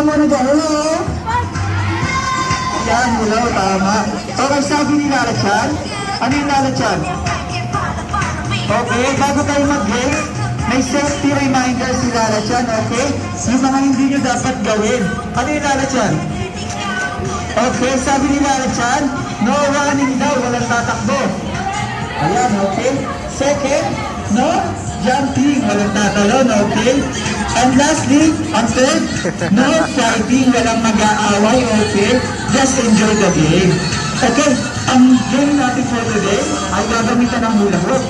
muna dyan. Hello? Yan, hello, tama. Okay, sabi ni Lala Chan. Ano yung Lala Chan? Okay, bago tayo mag-game, may safety reminder si Lala Chan, okay? Yung mga hindi nyo dapat gawin. Ano yung Lala Chan? Okay, sabi ni Lala Chan, no running daw, walang tatakbo. Ayan, okay? Second, no jumping, walang tatalon, okay? And lastly, ang third, no fighting, walang mag-aaway, okay? Just enjoy the game. Okay, ang game natin for today ay gagamitan ng hula hoop.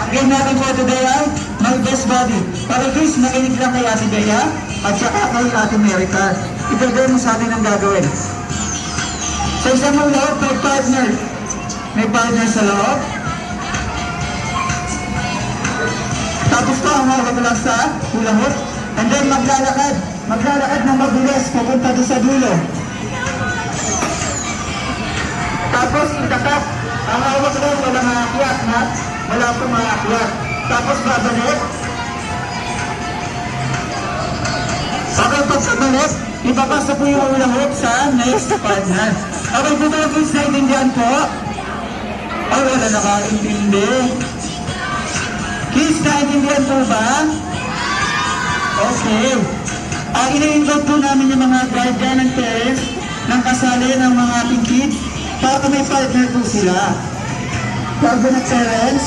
Ang game natin for today ay My Best Buddy. Para guys, makinig lang kay Ate Bea at saka kay Ate Merica. Ipagay mo sa atin ang gagawin. Sa isang hula hoop, may partner. May partner sa loob. Tapos pa, ang hawak lang sa hula hoop. And then maglalakad. Maglalakad ng mabilis papunta doon sa dulo. Tapos itatak. Ang hawak lang walang aakyat, ha? Wala pong aakyat. Tapos babalik. Okay, pagsabalik, ipapasa po yung hula hoop sa next partner. Okay po ba guys, naintindihan po? Ay, wala nakaintindi. Kids, naintindihan po ba? Okay. Ina-invite po namin yung mga guardian and parents ng kasali ng mga ating kids para may partner po sila. Guardian and parents,